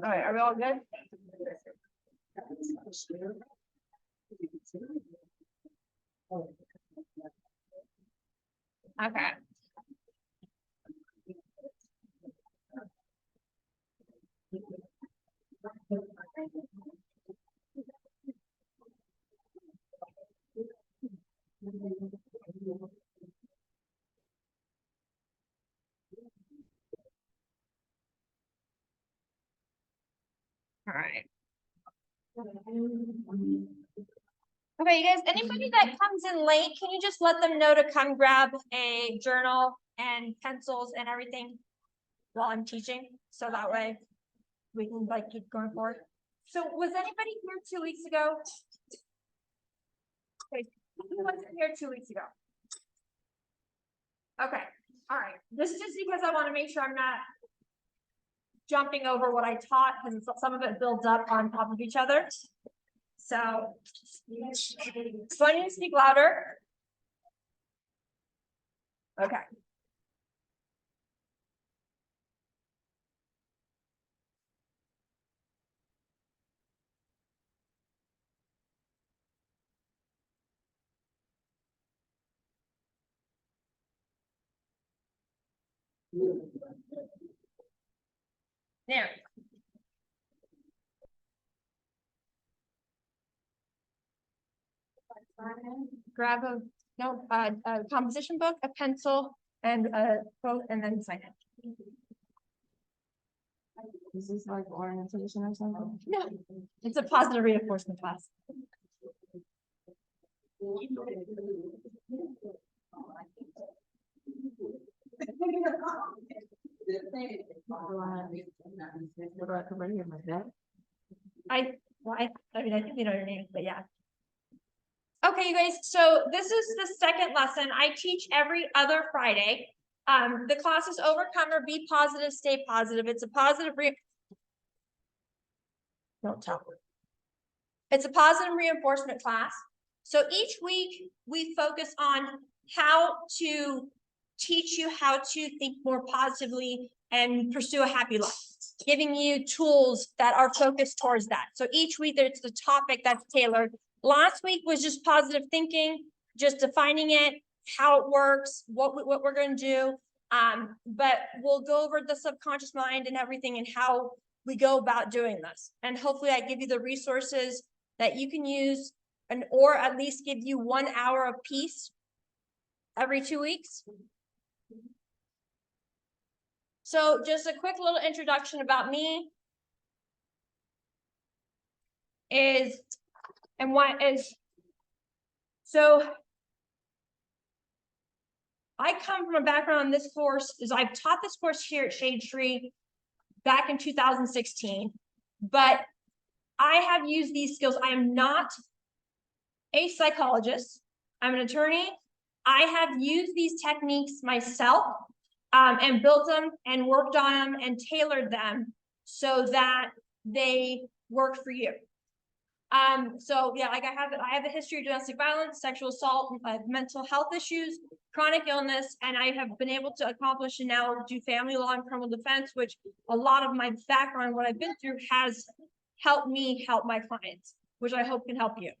All right, are we all good? Okay. All right. Okay, you guys, anybody that comes in late, can you just let them know to come grab a journal and pencils and everything while I'm teaching? So that way we can like keep going forward. So was anybody here 2 weeks ago? Okay, who wasn't here 2 weeks ago? Okay, all right. This is just because I want to make sure I'm not jumping over what I taught, because some of it builds up on top of each other. So I need to speak louder. Okay. There. Grab a composition book, a pencil, and a quote, and then sign it. Is this like orientation or something? No, it's a positive reinforcement class. I mean, I think you know your name, but yeah. Okay, you guys, so this is the second lesson. I teach every other Friday. The class is Overcomer, Be Positive, Stay Positive. It's a positive don't tell. It's a positive reinforcement class. So each week we focus on how to teach you how to think more positively and pursue a happy life, giving you tools that are focused towards that. So each week there's the topic that's tailored. Last week was just positive thinking, just defining it, how it works, what we're going to do. But we'll go over the subconscious mind and everything and how we go about doing this. And hopefully I give you the resources that you can use, and or at least give you 1 hour of peace every 2 weeks. So just a quick little introduction about me is, and what is, so I come from a background in this course, is I've taught this course here at Shade Tree back in 2016, but I have used these skills. I am not a psychologist. I'm an attorney. I have used these techniques myself and built them and worked on them and tailored them so that they work for you. So yeah, like I have a history of domestic violence, sexual assault, mental health issues, chronic illness, and I have been able to accomplish and now do family law and criminal defense, which a lot of my background, what I've been through, has helped me help my clients, which I hope can help you.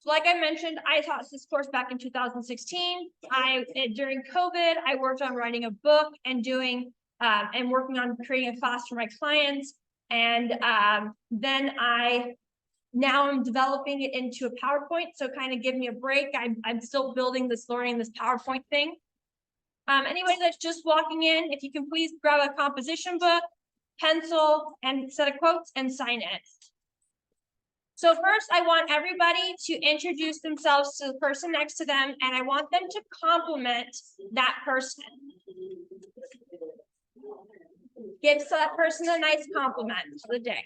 So like I mentioned, I taught this course back in 2016. During COVID, I worked on writing a book and doing and working on creating a class for my clients. And then now I'm developing it into a PowerPoint. So kind of give me a break. I'm still building this, learning this PowerPoint thing. Anybody that's just walking in, if you can please grab a composition book, pencil, and set of quotes and sign it. So first, I want everybody to introduce themselves to the person next to them, and I want them to compliment that person. Give that person a nice compliment for the day.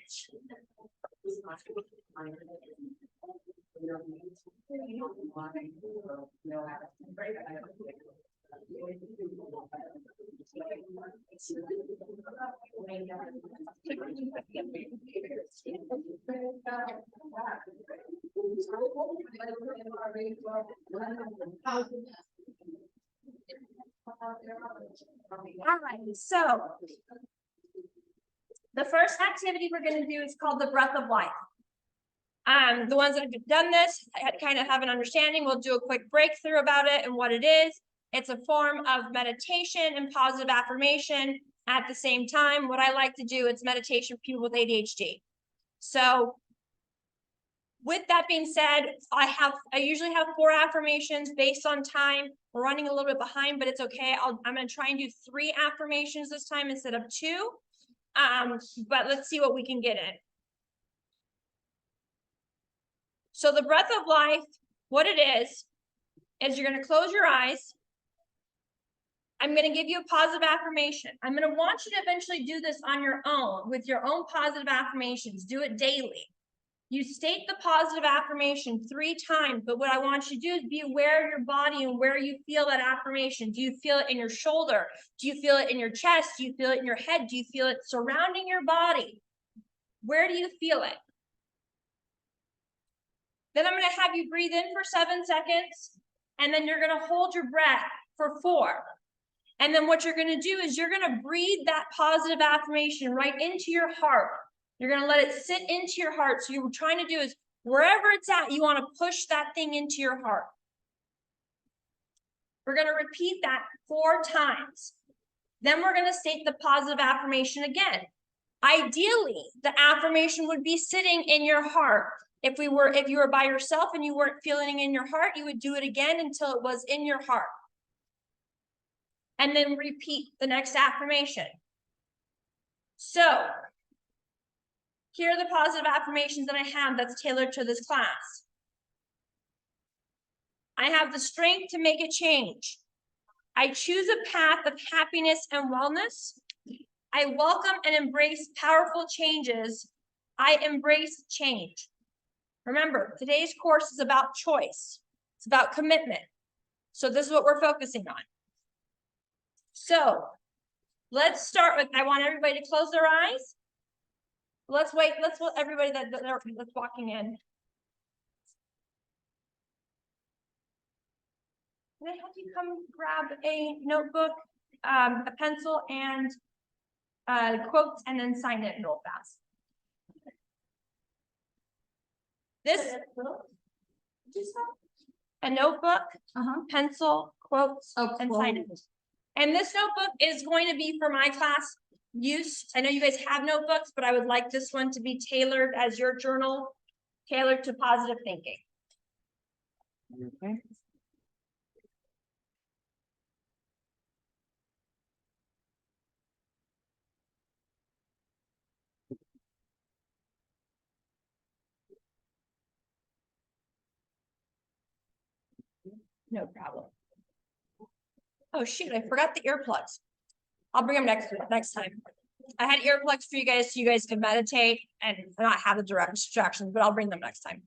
All right, so the first activity we're going to do is called the breath of life. The ones that have done this kind of have an understanding. We'll do a quick breakthrough about it and what it is. It's a form of meditation and positive affirmation at the same time. What I like to do, it's meditation for people with ADHD. So with that being said, I usually have 4 affirmations based on time. We're running a little bit behind, but it's okay. I'm going to try and do 3 affirmations this time instead of 2. But let's see what we can get in. So the breath of life, what it is you're going to close your eyes. I'm going to give you a positive affirmation. I'm going to want you to eventually do this on your own with your own positive affirmations. Do it daily. You state the positive affirmation 3 times, but what I want you to do is be aware of your body and where you feel that affirmation. Do you feel it in your shoulder? Do you feel it in your chest? Do you feel it in your head? Do you feel it surrounding your body? Where do you feel it? Then I'm going to have you breathe in for 7 seconds, and then you're going to hold your breath for 4. And then what you're going to do is you're going to breathe that positive affirmation right into your heart. You're going to let it sit into your heart. So you're trying to do is wherever it's at, you want to push that thing into your heart. We're going to repeat that 4 times. Then we're going to state the positive affirmation again. Ideally, the affirmation would be sitting in your heart. If you were by yourself and you weren't feeling it in your heart, you would do it again until it was in your heart. And then repeat the next affirmation. So here are the positive affirmations that I have that's tailored to this class. I have the strength to make a change. I choose a path of happiness and wellness. I welcome and embrace powerful changes. I embrace change. Remember, today's course is about choice. It's about commitment. So this is what we're focusing on. So let's start with, I want everybody to close their eyes. Let's let everybody that's walking in. Can I help you come grab a notebook, a pencil, and quotes, and then sign it real fast. This, a notebook, pencil, quotes, and sign it. And this notebook is going to be for my class use. I know you guys have notebooks, but I would like this one to be tailored as your journal, tailored to positive thinking. Okay. No problem. Oh shoot, I forgot the earplugs. I'll bring them next time. I had earplugs for you guys so you guys could meditate and not have the direct distractions, but I'll bring them next time.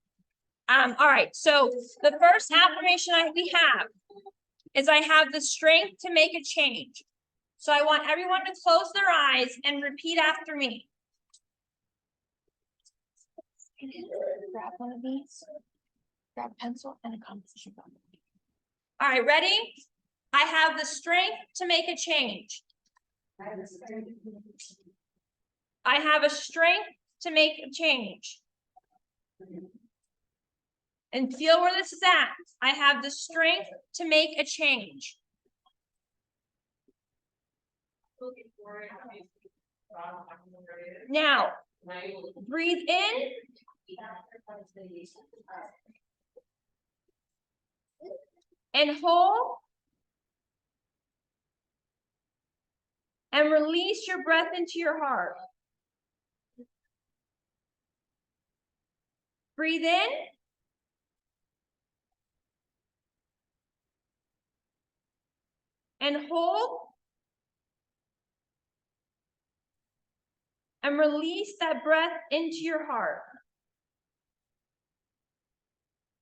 All right, so the first affirmation we have is I have the strength to make a change. So I want everyone to close their eyes and repeat after me. Grab one of these. Grab a pencil and a composition book. All right, ready? I have the strength to make a change. I have a strength to make a change. And feel where this is at. I have the strength to make a change. Now, breathe in. And hold. And release your breath into your heart. Breathe in. And hold. And release that breath into your heart.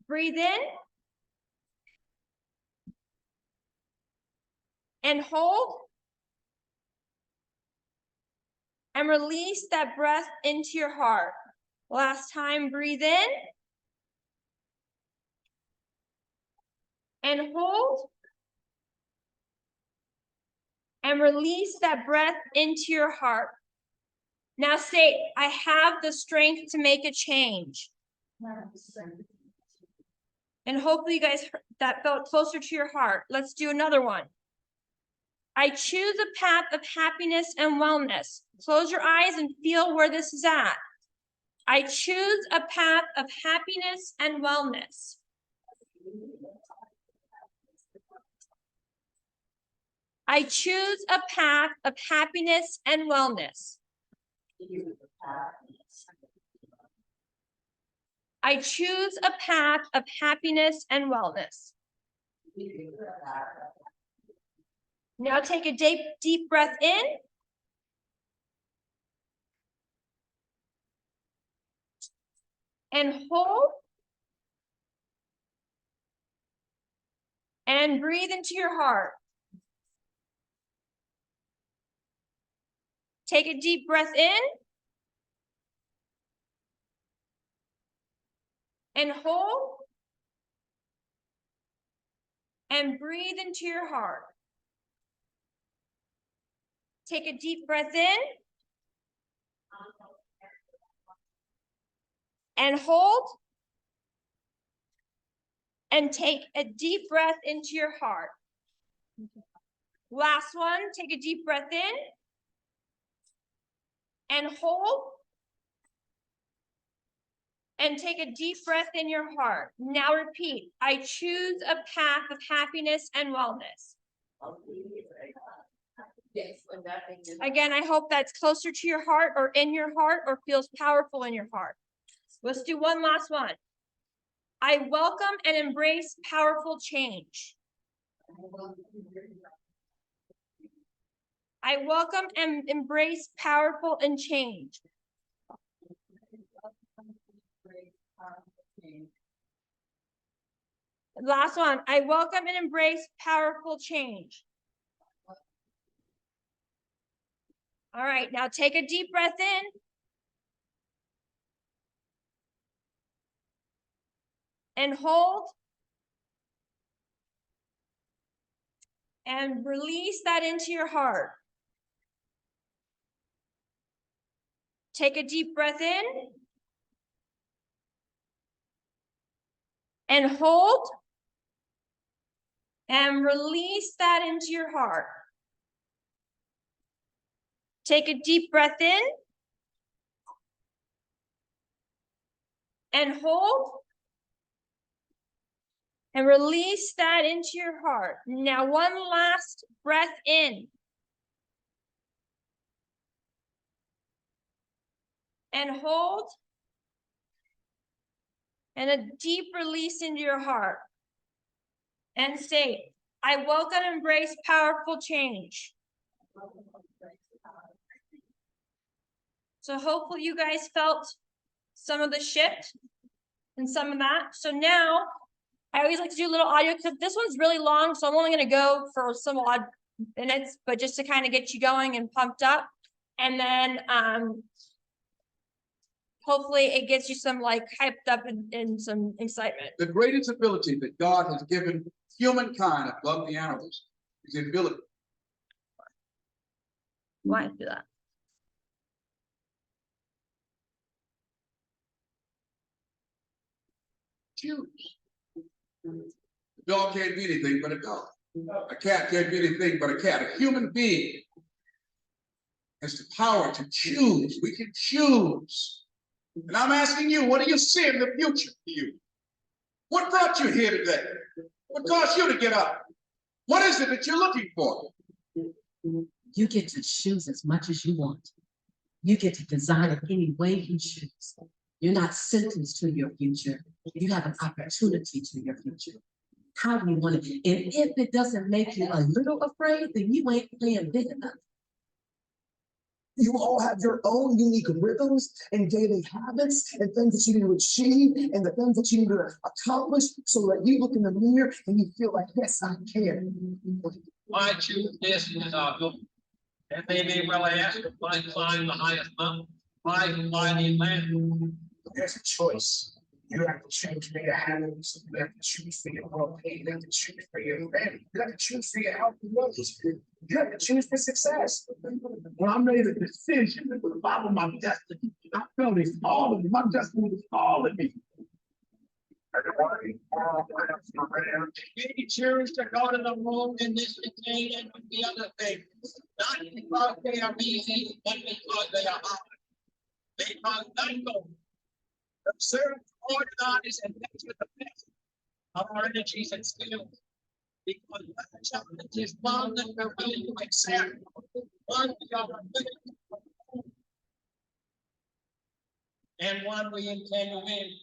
Breathe in. And hold. And release that breath into your heart. Last time, breathe in. And hold. and release that breath into your heart. Now say, I have the strength to make a change. And hopefully you guys, that felt closer to your heart. Let's do another one. I choose a path of happiness and wellness. Close your eyes and feel where this is at. I choose a path of happiness and wellness. I choose a path of happiness and wellness. I choose a path of happiness and wellness. Now take a deep breath in. And hold. And breathe into your heart. Take a deep breath in. And hold. And breathe into your heart. Take a deep breath in. And hold. And take a deep breath into your heart. Last one, take a deep breath in. And hold. And take a deep breath in your heart. Now repeat, I choose a path of happiness and wellness. Again, I hope that's closer to your heart or in your heart or feels powerful in your heart. Let's do one last one. I welcome and embrace powerful change. I welcome and embrace powerful and change. Last one, I welcome and embrace powerful change. All right, now take a deep breath in. And hold. And release that into your heart. Take a deep breath in. And hold. And release that into your heart. Take a deep breath in. And hold. And release that into your heart. Now one last breath in. And hold. And a deep release into your heart. And say, I welcome and embrace powerful change. So hopefully you guys felt some of the shift and some of that. So now I always like to do a little audio clip. This one's really long, so I'm only going to go for some odd minutes, but just to kind of get you going and pumped up. And then hopefully it gets you some like hyped up and some excitement. The greatest ability that God has given humankind above the animals is the ability. Why do that? Choose. A dog can't be anything but a dog. A cat can't be anything but a cat. A human being has the power to choose. We can choose. And I'm asking you, what do you see in the future for you? What brought you here today? What caused you to get up? What is it that you're looking for? You get to choose as much as you want. You get to design it any way you choose. You're not sentenced to your future. You have an opportunity to your future. How do you want it? And if it doesn't make you a little afraid, then you ain't playing big enough. You all have your own unique rhythms and daily habits and things that you need to achieve and the things that you need to accomplish so that you look in the mirror and you feel like, yes, I can. I choose this is good. And they may well ask if I climb the highest mountain, I can fly the Atlantic. There's a choice. You have to change for your habits. You have to choose for your well-being. You have to choose for your family. You have to choose for your health and wellness. You have to choose for success. When I made a decision to follow my destiny, I felt it's all of me. My destiny was all of me. We choose to go to the moon in this decade and the other thing, not because they are easy, but because they are hard. Because they go, observe, organize, and mix with the best of our energies and skills. Because that challenge is one that we're willing to accept, one we are willing to perform, and one we intend to win.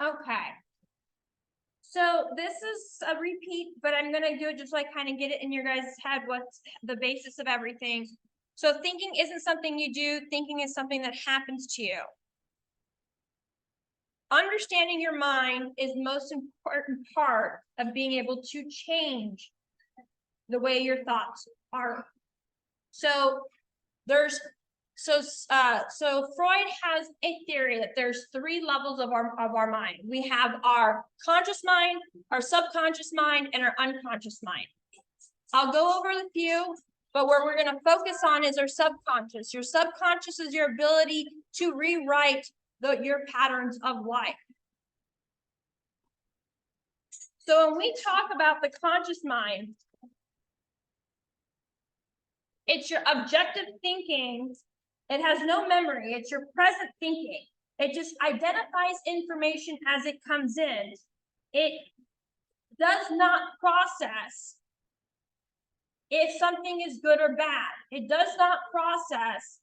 Okay. So this is a repeat, but I'm gonna do it just so I kind of get it in your guys' head, what's the basis of everything. So thinking isn't something you do, thinking is something that happens to you. Understanding your mind is the most important part of being able to change the way your thoughts are. So so Freud has a theory that there's 3 levels of our mind. We have our conscious mind, our subconscious mind, and our unconscious mind. I'll go over the few, but where we're going to focus on is our subconscious. Your subconscious is your ability to rewrite your patterns of life. So when we talk about the conscious mind, it's your objective thinking. It has no memory. It's your present thinking. It just identifies information as it comes in. It does not process if something is good or bad. It does not process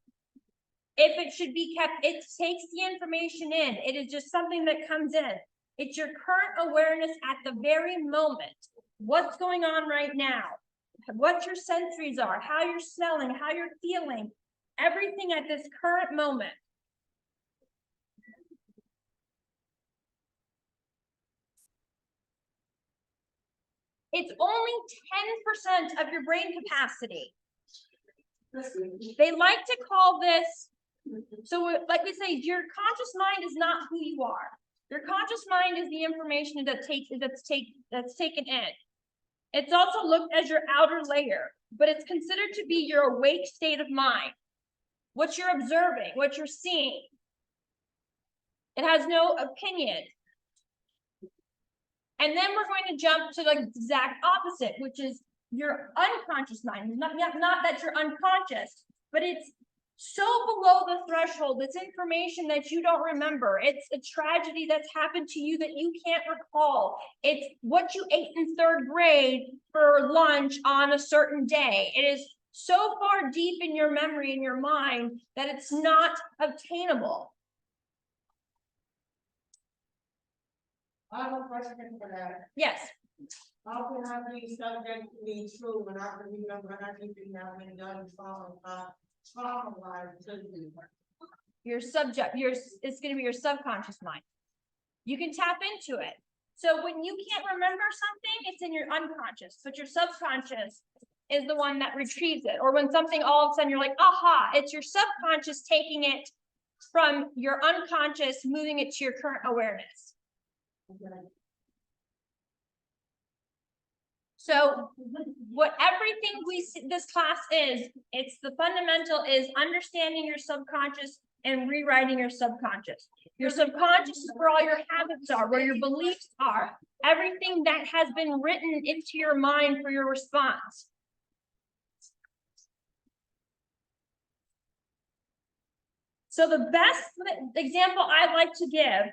if it should be kept. It takes the information in. It is just something that comes in. It's your current awareness at the very moment. What's going on right now? What your sensories are, how you're smelling, how you're feeling, everything at this current moment. It's only 10% of your brain capacity. They like to call this, so like we say, your conscious mind is not who you are. Your conscious mind is the information that's taken in. It's also looked as your outer layer, but it's considered to be your awake state of mind. What you're observing, what you're seeing. It has no opinion. And then we're going to jump to the exact opposite, which is your unconscious mind. Not that you're unconscious, but it's so below the threshold. It's information that you don't remember. It's a tragedy that's happened to you that you can't recall. It's what you ate in 3rd grade for lunch on a certain day. It is so far deep in your memory, in your mind, that it's not obtainable. I have a question for that. Yes. How can I be subject to be true when I can remember everything that been done trauma-wise to me? It's going to be your subconscious mind. You can tap into it. So when you can't remember something, it's in your unconscious, but your subconscious is the one that retrieves it. Or when something all of a sudden you're like, aha, it's your subconscious taking it from your unconscious, moving it to your current awareness. So what everything we see this class is, it's the fundamental is understanding your subconscious and rewriting your subconscious. Your subconscious is where all your habits are, where your beliefs are, everything that has been written into your mind for your response. So the best example I'd like to give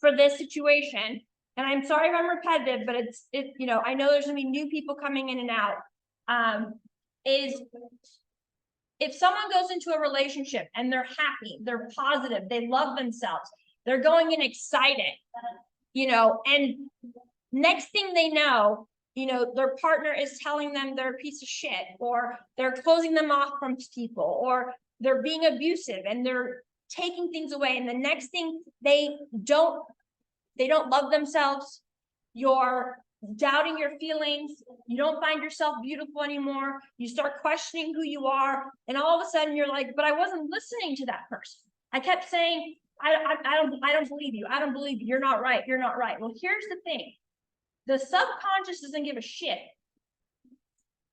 for this situation, and I'm sorry if I'm repetitive, but I know there's gonna be new people coming in and out, is if someone goes into a relationship and they're happy, they're positive, they love themselves, they're going in excited, and next thing they know, their partner is telling them they're a piece of shit, or they're closing them off from people, or they're being abusive and they're taking things away. And the next thing they don't love themselves. You're doubting your feelings. You don't find yourself beautiful anymore. You start questioning who you are. And all of a sudden you're like, but I wasn't listening to that person. I kept saying, I don't believe you. I don't believe you. You're not right. You're not right. Well, here's the thing. The subconscious doesn't give a shit.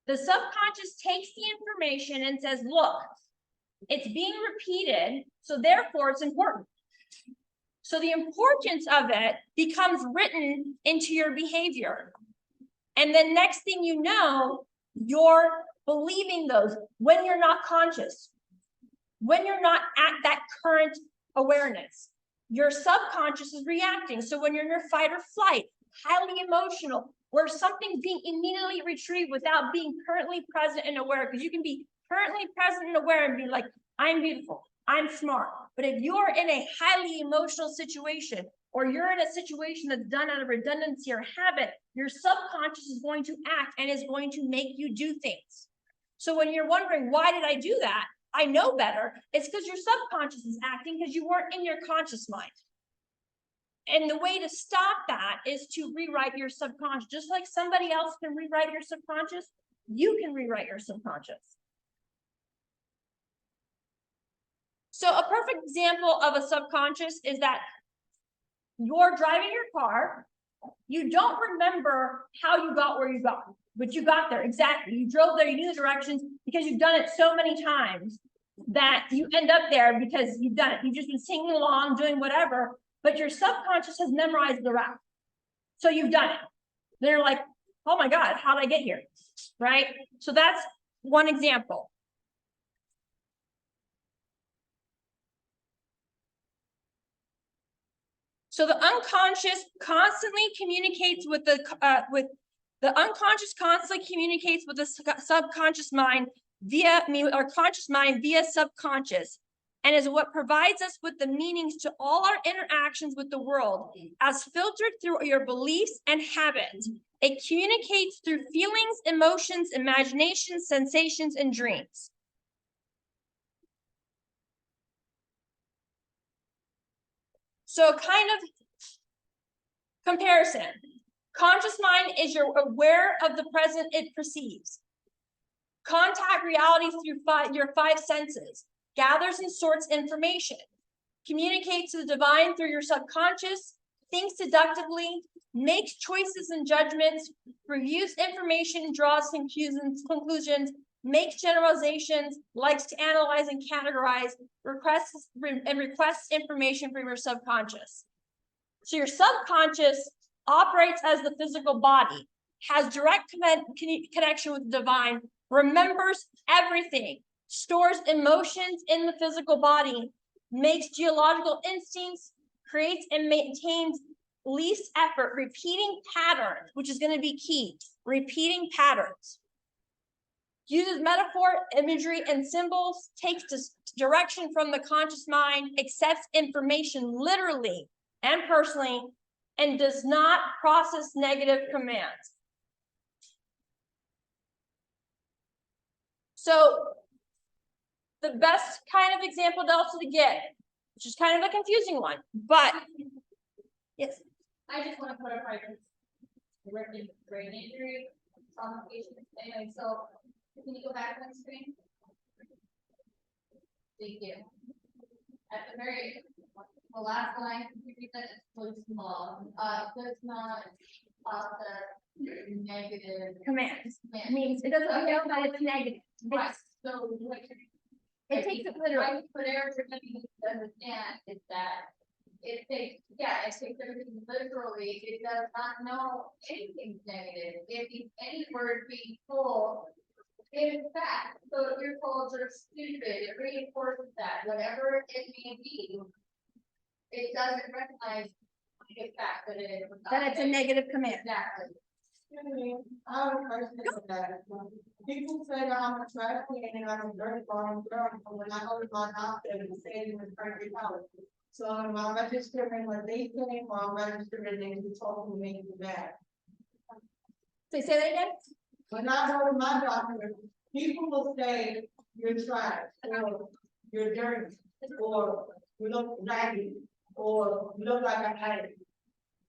The subconscious takes the information and says, look, it's being repeated, so therefore it's important. So the importance of it becomes written into your behavior. And then next thing you know, you're believing those when you're not conscious, when you're not at that current awareness. Your subconscious is reacting. So when you're in your fight or flight, highly emotional, where something's being immediately retrieved without being currently present and aware, because you can be currently present and aware and be like, I'm beautiful, I'm smart. But if you're in a highly emotional situation, or you're in a situation that's done out of redundancy or habit, your subconscious is going to act and is going to make you do things. So when you're wondering, why did I do that? I know better. It's because your subconscious is acting because you weren't in your conscious mind. And the way to stop that is to rewrite your subconscious. Just like somebody else can rewrite your subconscious, you can rewrite your subconscious. So a perfect example of a subconscious is that you're driving your car. You don't remember how you got where you got, but you got there. Exactly. You drove there, you knew the directions because you've done it so many times that you end up there because you've done it. You've just been singing along, doing whatever, but your subconscious has memorized the route. So you've done it. They're like, oh my God, how did I get here? Right? So that's one example. So the unconscious constantly communicates with the unconscious constantly communicates with the subconscious mind via conscious mind via subconscious, and is what provides us with the meanings to all our interactions with the world, as filtered through your beliefs and habits. It communicates through feelings, emotions, imaginations, sensations, and dreams. So kind of comparison. Conscious mind is you're aware of the present it perceives. Contact reality through your five senses, gathers and sorts information, communicates to the divine through your subconscious, thinks deductively, makes choices and judgments, reviews information, draws conclusions, makes generalizations, likes to analyze and categorize, requests information from your subconscious. So your subconscious operates as the physical body, has direct connection with the divine, remembers everything, stores emotions in the physical body, makes geological instincts, creates and maintains least effort, repeating patterns, which is going to be key, repeating patterns. Uses metaphor, imagery, and symbols, takes direction from the conscious mind, accepts information literally and personally, and does not process negative commands. So the best kind of example to get, which is kind of a confusing one, but yes. I just want to clarify this. Working brain injury, complications. Anyway, so can you go back on the screen? Thank you. At the very, the last line, you read that it's so small. Does not the negative Commands. Means it doesn't know that it's negative. right. So what It takes it literally. what everybody needs to understand is that it takes everything literally. It does not know anything negative. If any word being told, in fact, so if you're told you're stupid, it reinforces that. Whatever it may be, it doesn't recognize the fact that It's a negative command. Exactly. I have a question for that. People say that I'm a trash can and I'm a dirty bottom girl, but when I go to my doctor, they say it was perfect health. So am I registering what they think, or I'm registering they who told me make me bad? So say that again? When I go to my doctor, people will say you're trash, or you're dirty, or you look raggedy, or you look like a addict.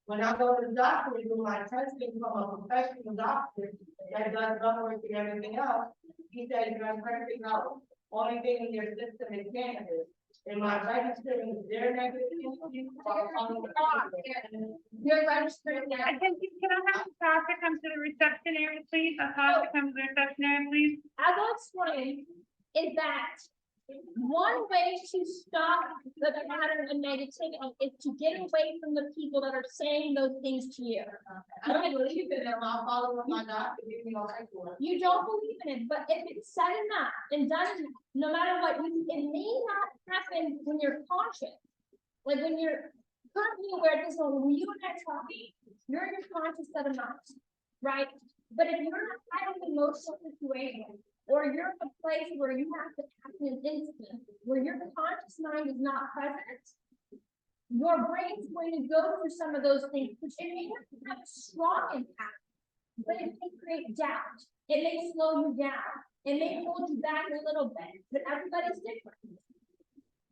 When I go to the doctor to do my testing from a professional doctor that does blood work and everything else, he said, you're perfect out. Only thing in your system is cannabis. And my registering their negative. You're registering I that. can I have Tasha come to the reception area, please? Tasha come to the reception area, please? As I'll explain, is that one way to stop the pattern of negativity is to get away from the people that are saying those things to you. I don't believe in them, I'll follow what my doctor gives me all right for. You don't believe in it, but if it's said enough and done enough, no matter what, it may not happen when you're conscious. Like when you're currently aware of this one, when you and I are talking, you're in your conscious set of mind, right? But if you're not having an emotional situation, or you're in a place where you have to act in an instant, where your conscious mind is not present, your brain's going to go through some of those things, which it may not have a strong impact, but it may create doubt. It may slow you down. It may hold you back a little bit, but everybody's different.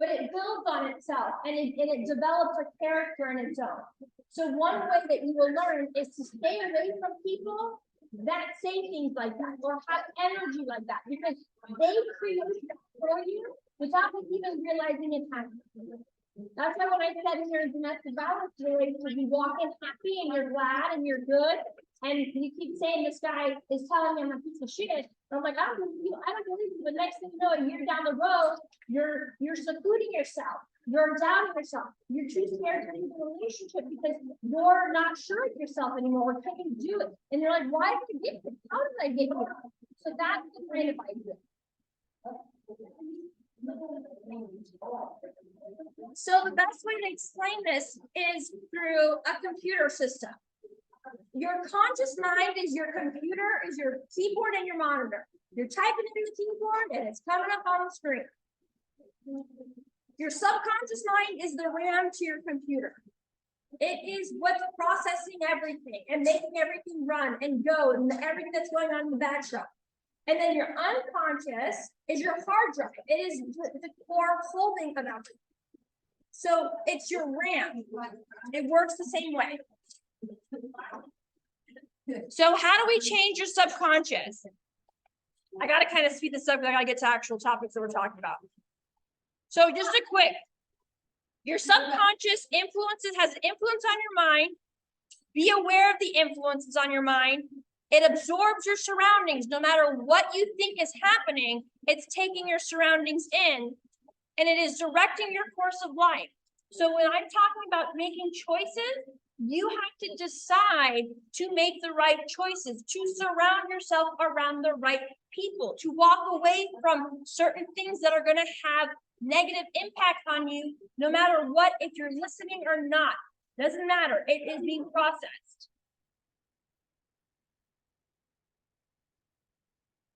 But it builds on itself and it develops a character in its own. So one way that you will learn is to stay away from people that say things like that or have energy like that, because they create that for you without even realizing it's happening. That's why when I said in your domestic violence relationship, you walk in happy and you're glad and you're good, and you keep saying this guy is telling me I'm a piece of shit. I'm like, I don't believe you. But next thing you know, a year down the road, you're secluding yourself. You're doubting yourself. You're too scared to leave the relationship because you're not sure of yourself anymore. Or can you do it? And you're like, why did I get it? How did I get it? So that's the kind of idea. So the best way to explain this is through a computer system. Your conscious mind is your computer, is your keyboard and your monitor. You're typing in the keyboard and it's coming up on the screen. Your subconscious mind is the RAM to your computer. It is what's processing everything and making everything run and go and everything that's going on in the backdrop. And then your unconscious is your hard drive. It is the core holding of everything. So it's your RAM. It works the same way. So how do we change your subconscious? I got to kind of speed this up because I got to get to actual topics that we're talking about. So just a quick, your subconscious has influence on your mind. Be aware of the influences on your mind. It absorbs your surroundings. No matter what you think is happening, it's taking your surroundings in, and it is directing your course of life. So when I'm talking about making choices, you have to decide to make the right choices, to surround yourself around the right people, to walk away from certain things that are going to have negative impact on you, no matter what, if you're listening or not. Doesn't matter. It is being processed.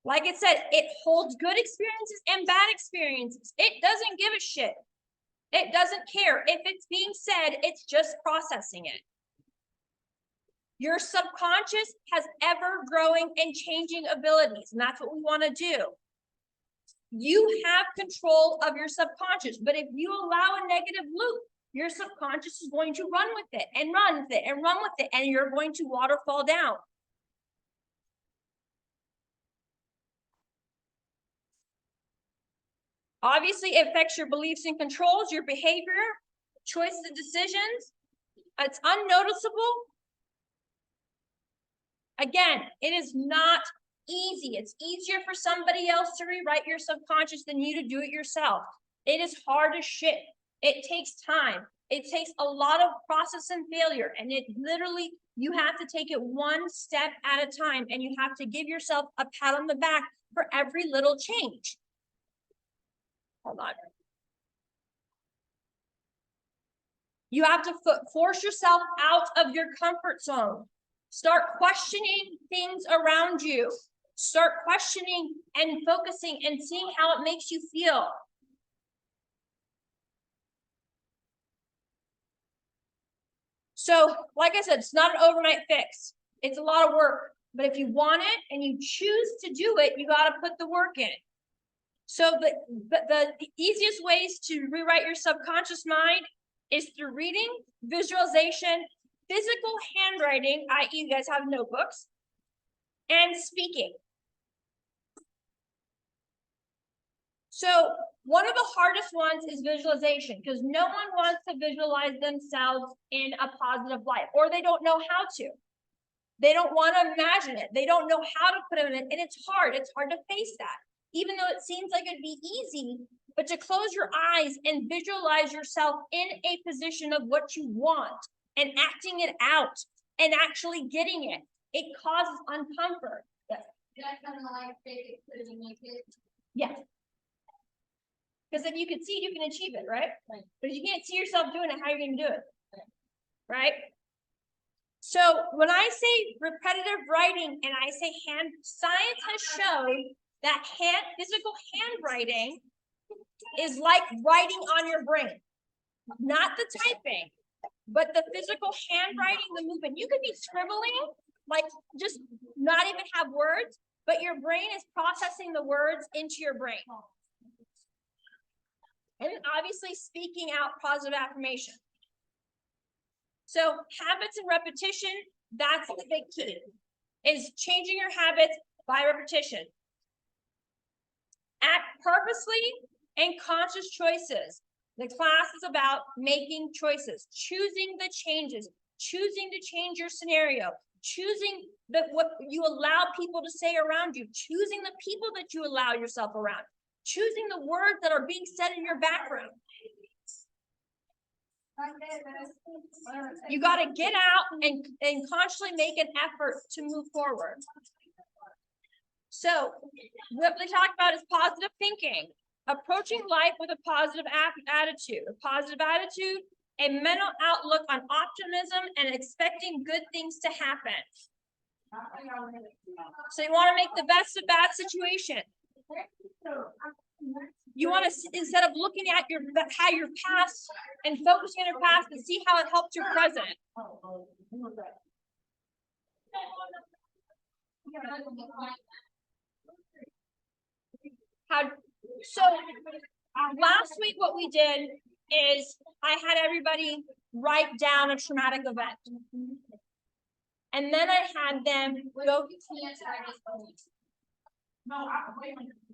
Like it said, it holds good experiences and bad experiences. It doesn't give a shit. It doesn't care. If it's being said, it's just processing it. Your subconscious has ever-growing and changing abilities, and that's what we want to do. You have control of your subconscious, but if you allow a negative loop, your subconscious is going to run with it and run with it and run with it, and you're going to waterfall down. Obviously, it affects your beliefs and controls, your behavior, choices and decisions. It's unnoticeable. Again, it is not easy. It's easier for somebody else to rewrite your subconscious than you to do it yourself. It is hard as shit. It takes time. It takes a lot of process and failure. And it literally, you have to take it one step at a time, and you have to give yourself a pat on the back for every little change. Hold on. You have to force yourself out of your comfort zone. Start questioning things around you. Start questioning and focusing and seeing how it makes you feel. So, like I said, it's not an overnight fix. It's a lot of work. But if you want it and you choose to do it, you got to put the work in. So the easiest ways to rewrite your subconscious mind is through reading, visualization, physical handwriting, i.e. you guys have notebooks, and speaking. So one of the hardest ones is visualization, because no one wants to visualize themselves in a positive light, or they don't know how to. They don't want to imagine it. They don't know how to put it in it, and it's hard. It's hard to face that, even though it seems like it'd be easy. But to close your eyes and visualize yourself in a position of what you want and acting it out and actually getting it, it causes uncomfort. Yes. That's kind of like basic putting my kids. Yes. Because if you can see it, you can achieve it, right? Right. But if you can't see yourself doing it, how are you going to do it? Right? So when I say repetitive writing and I say hand, science has shown that physical handwriting is like writing on your brain. Not the typing, but the physical handwriting, the movement. You could be scribbling, like just not even have words, but your brain is processing the words into your brain. And obviously speaking out positive affirmation. So habits and repetition, that's the big key, is changing your habits by repetition. Act purposely and conscious choices. The class is about making choices, choosing the changes, choosing to change your scenario, choosing what you allow people to say around you, choosing the people that you allow yourself around, choosing the words that are being said in your background. You got to get out and consciously make an effort to move forward. So what they talk about is positive thinking, approaching life with a positive attitude. A positive attitude, a mental outlook on optimism and expecting good things to happen. So you want to make the best of bad situation. You want to, instead of looking at your past and focusing on your past, and see how it helped your present. So last week what we did is I had everybody write down a traumatic event. And then I had them go.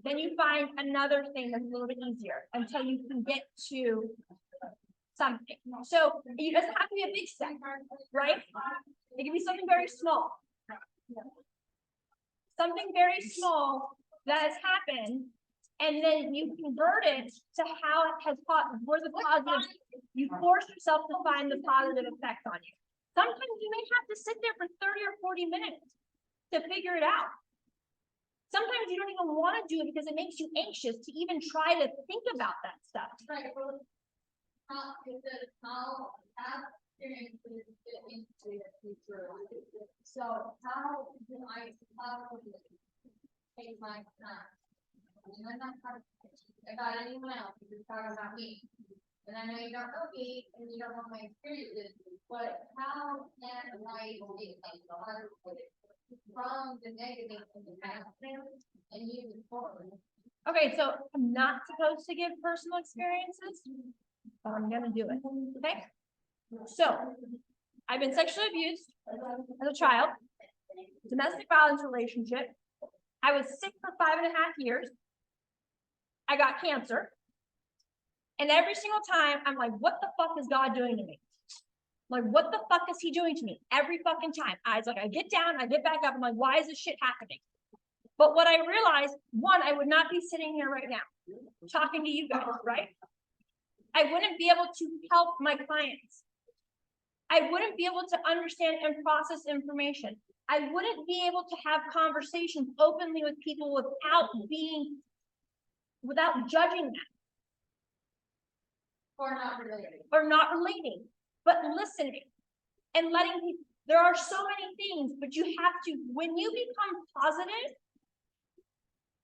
Then you find another thing that's a little bit easier until you can get to something. So it doesn't have to be a big step, right? It can be something very small. Something very small that has happened, and then you convert it to how it has where's the positive. You force yourself to find the positive effect on you. Sometimes you may have to sit there for 30 or 40 minutes to figure it out. Sometimes you don't even want to do it because it makes you anxious to even try to think about that stuff. Right. How experiences fit into your future? So how do I take my time? And I'm not talking about anyone else, you're talking about me. And I know you don't know me and you don't know my experiences, but how can I take from the negative in the past and use it forward? Okay, so I'm not supposed to give personal experiences, but I'm gonna do it, okay? So, I've been sexually abused as a child, domestic violence relationship. I was sick for 5.5 years. I got cancer. And every single time I'm like, what the fuck is God doing to me? Like, what the fuck is he doing to me? Every fucking time. I get down, I get back up. I'm like, why is this shit happening? But what I realized, one, I would not be sitting here right now talking to you guys, right? I wouldn't be able to help my clients. I wouldn't be able to understand and process information. I wouldn't be able to have conversations openly with people without judging them. Or not related. Or not relating, but listening and letting people. There are so many things, but you have to, when you become positive,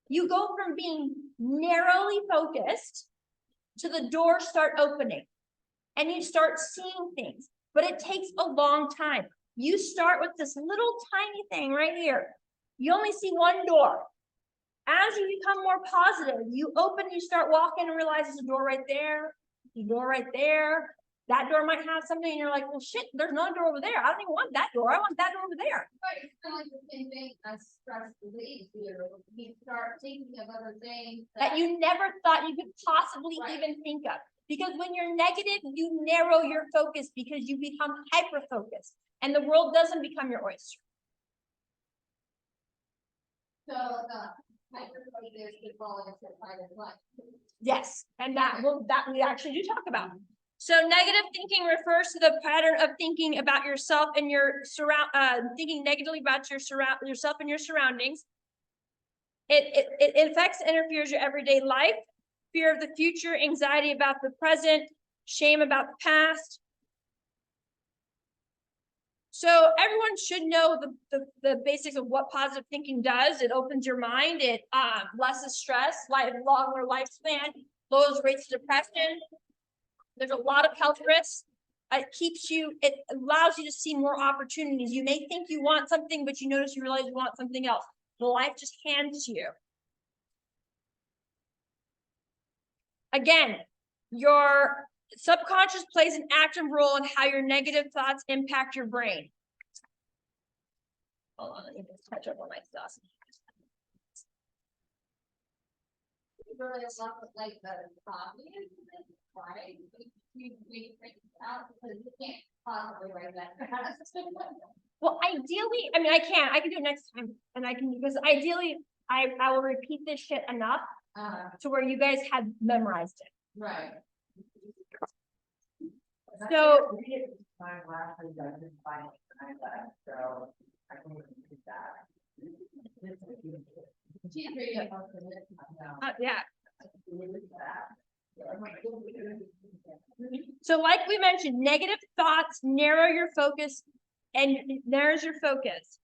you go from being narrowly focused to the doors start opening and you start seeing things, but it takes a long time. You start with this little tiny thing right here. You only see one door. As you become more positive, you open, you start walking and realize there's a door right there, the door right there, That door might have something and you're like, well, shit, there's another door over there. I don't even want that door. I want that door over there. Right, it's kind of like the same thing as stress relieves you. You start thinking of other things That you never thought you could possibly Right. even think of. Because when you're negative, you narrow your focus because you become hyper-focused and the world doesn't become your oyster. So, hyper-focus could fall into part of life. Yes, and that we actually do talk about. So negative thinking refers to the pattern of thinking about yourself and your thinking negatively about yourself and your surroundings. It affects and interferes your everyday life, fear of the future, anxiety about the present, shame about the past. So everyone should know the basics of what positive thinking does. It opens your mind, it lessens stress, longer lifespan, lowers rates of depression. There's a lot of health risks. It allows you to see more opportunities. You may think you want something, but you notice you realize you want something else. The life just hands to you. Again, your subconscious plays an active role in how your negative thoughts impact your brain. Hold on, let me just catch up on my stuff. Really a lot of like the obvious, right? You think out because you can't possibly write that. Well, ideally, I mean, I can do it next time and I can, because ideally I will repeat this shit enough to where you guys have memorized it. Right. So My last week, I didn't find it, so I can repeat that. She's reading. yeah. So like we mentioned, negative thoughts narrow your focus and narrows your focus.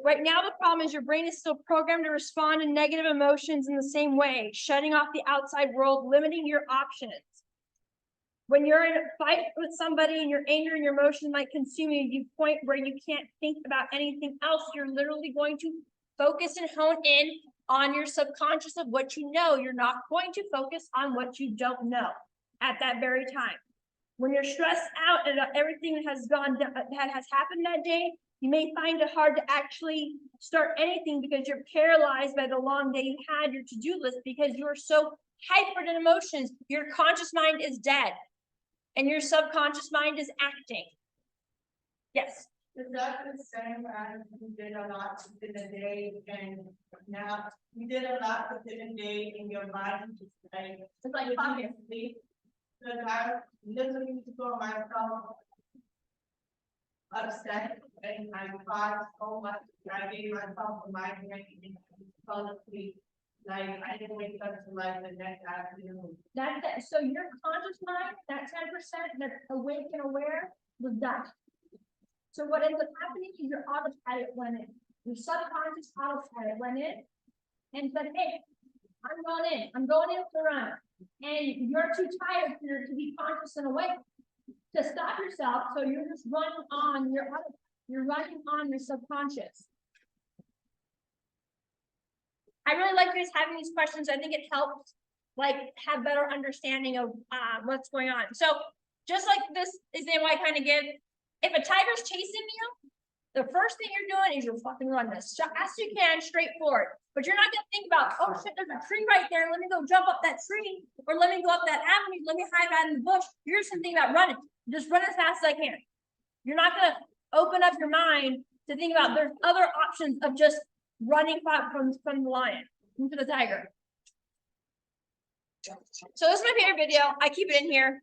Right now, the problem is your brain is still programmed to respond to negative emotions in the same way, shutting off the outside world, limiting your options. When you're in a fight with somebody and your anger and your emotions might consume you, you point where you can't think about anything else. You're literally going to focus and hone in on your subconscious of what you know. You're not going to focus on what you don't know at that very time. When you're stressed out and everything that has happened that day, you may find it hard to actually start anything because you're paralyzed by the long day you had, your to-do list, because you're so hyper in emotions. Your conscious mind is dead and your subconscious mind is acting. Yes. Is that the same as you did a lot within a day and now you did a lot within a day in your mind, just like, It's like obviously, because I literally saw myself upset and I cried so much, I gave myself a migraine and fell asleep. Like, I didn't wake up to like the next afternoon. That's it. So your conscious mind, that 10% that's awake and aware, was done. So what ends up happening is your autopilot went in. Your subconscious autopilot went in and said, hey, I'm going in for a run. And you're too tired to be conscious and awake to stop yourself. So you're just running on you're running on your subconscious. I really like you guys having these questions. I think it helps like have better understanding of what's going on. So just like this example I kind of give, if a tiger's chasing you, the first thing you're doing is you're fucking running as fast as you can, straight forward. But you're not gonna think about, oh shit, there's a tree right there. Let me go jump up that tree, or let me go up that avenue. Let me hide behind the bush. You're just thinking about running. Just run as fast as I can. You're not gonna open up your mind to think about there's other options of just running from the lion into the tiger. So this is my favorite video. I keep it in here.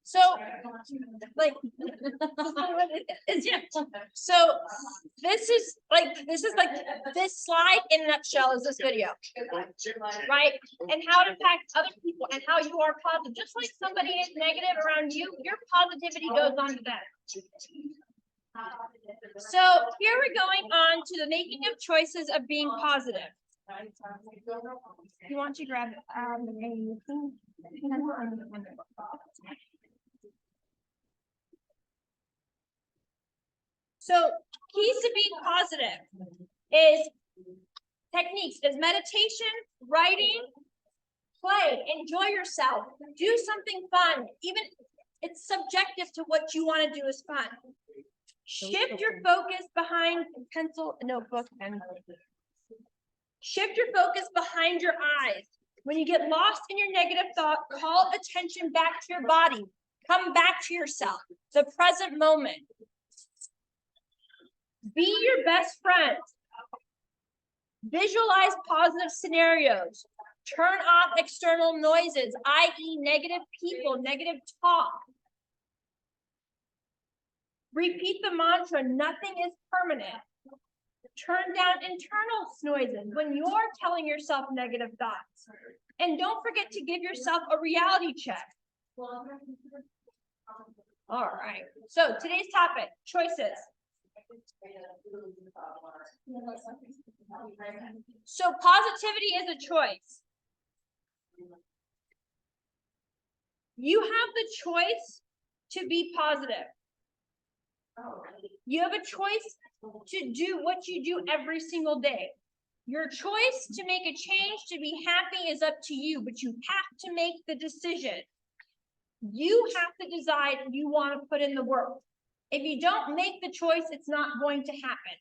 So, like, so this is like, this slide in a nutshell is this video, right? And how it impacts other people and how you are positive. Just like somebody is negative around you, your positivity goes on to them. So here we're going on to the making of choices of being positive. You want to grab so keys to being positive is techniques is meditation, writing, play, enjoy yourself, do something fun. Even it's subjective to what you want to do is fun. Shift your focus behind pencil, notebook, and shift your focus behind your eyes. When you get lost in your negative thought, call attention back to your body. Come back to yourself, the present moment. Be your best friend. Visualize positive scenarios. Turn off external noises, i.e. negative people, negative talk. Repeat the mantra, nothing is permanent. Turn down internal noises when you're telling yourself negative thoughts. And don't forget to give yourself a reality check. All right, so today's topic, choices. So positivity is a choice. You have the choice to be positive. You have a choice to do what you do every single day. Your choice to make a change, to be happy is up to you, but you have to make the decision. You have to decide you want to put in the work. If you don't make the choice, it's not going to happen.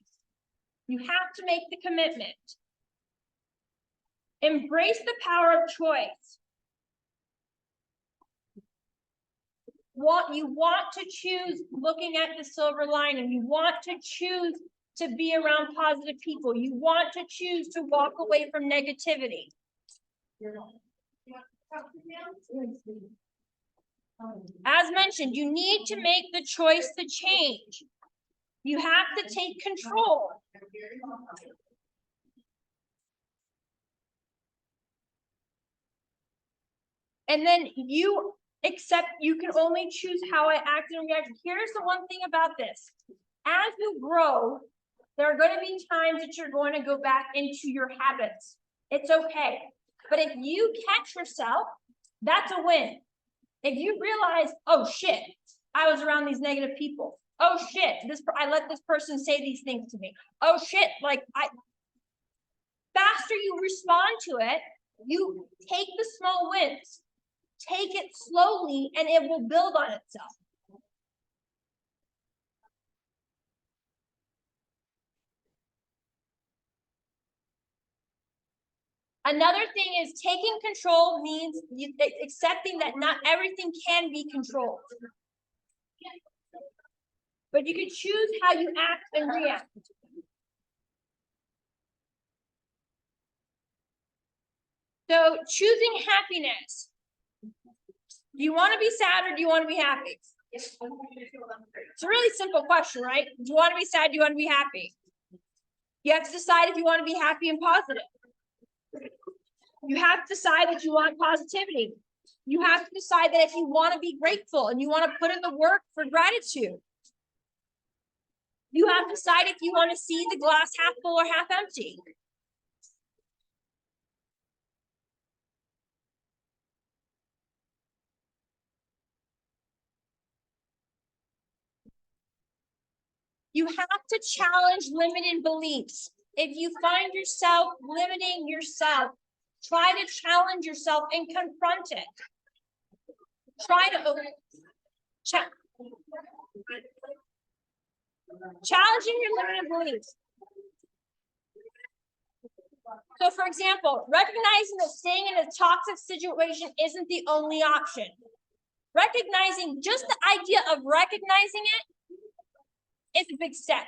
You have to make the commitment. Embrace the power of choice. You want to choose looking at the silver lining. You want to choose to be around positive people. You want to choose to walk away from negativity. As mentioned, you need to make the choice to change. You have to take control. And then you can only choose how I act and react. Here's the one thing about this. As you grow, there are going to be times that you're going to go back into your habits. It's okay. But if you catch yourself, that's a win. If you realize, oh shit, I was around these negative people. Oh shit, I let this person say these things to me. Oh shit, faster you respond to it, you take the small wins. Take it slowly and it will build on itself. Another thing is taking control means accepting that not everything can be controlled. But you can choose how you act and react. So choosing happiness. Do you want to be sad or do you want to be happy? It's a really simple question, right? Do you want to be sad? Do you want to be happy? You have to decide if you want to be happy and positive. You have to decide that you want positivity. You have to decide that if you want to be grateful and you want to put in the work for gratitude. You have to decide if you want to see the glass half full or half empty. You have to challenge limited beliefs. If you find yourself limiting yourself, try to challenge yourself and confront it. Challenging your limited beliefs. So for example, recognizing that staying in a toxic situation isn't the only option. Recognizing, just the idea of recognizing it is a big step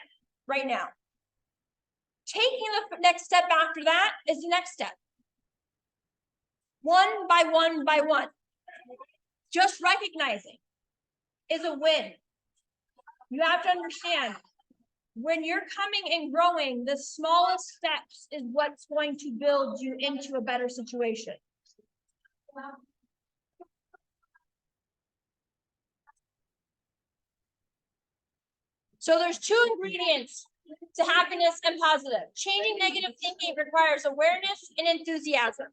right now. Taking the next step after that is the next step. One by one by one. Just recognizing is a win. You have to understand, when you're coming and growing, the smallest steps is what's going to build you into a better situation. So there's two ingredients to happiness and positive. Changing negative thinking requires awareness and enthusiasm.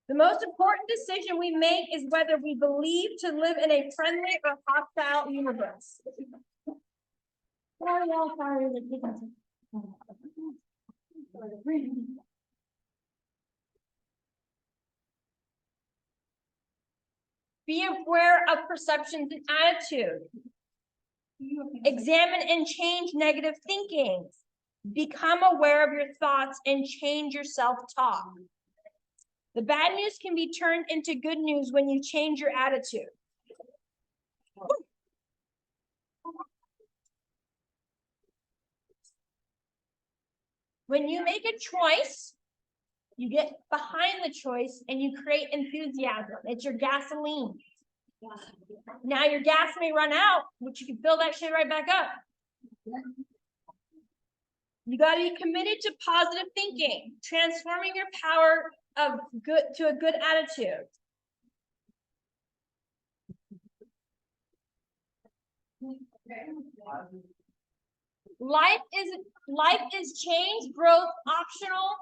The most important decision we make is whether we believe to live in a friendly or hostile universe. Be aware of perceptions and attitude. Examine and change negative thinking. Become aware of your thoughts and change your self-talk. The bad news can be turned into good news when you change your attitude. When you make a choice, you get behind the choice and you create enthusiasm. It's your gasoline. Now your gas may run out, but you can fill that shit right back up. You got to be committed to positive thinking, transforming your power of good to a good attitude. Life is change, growth optional.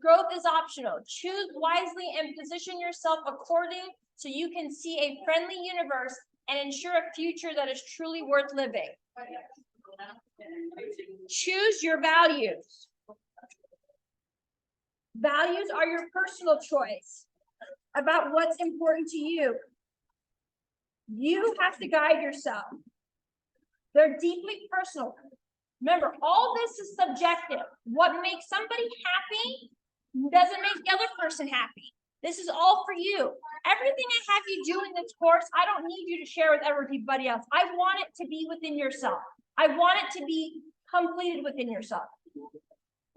Growth is optional. Choose wisely and position yourself according so you can see a friendly universe and ensure a future that is truly worth living. Choose your values. Values are your personal choice about what's important to you. You have to guide yourself. They're deeply personal. Remember, all this is subjective. What makes somebody happy doesn't make the other person happy. This is all for you. Everything I have you do in this course, I don't need you to share with everybody else. I want it to be within yourself. I want it to be completed within yourself.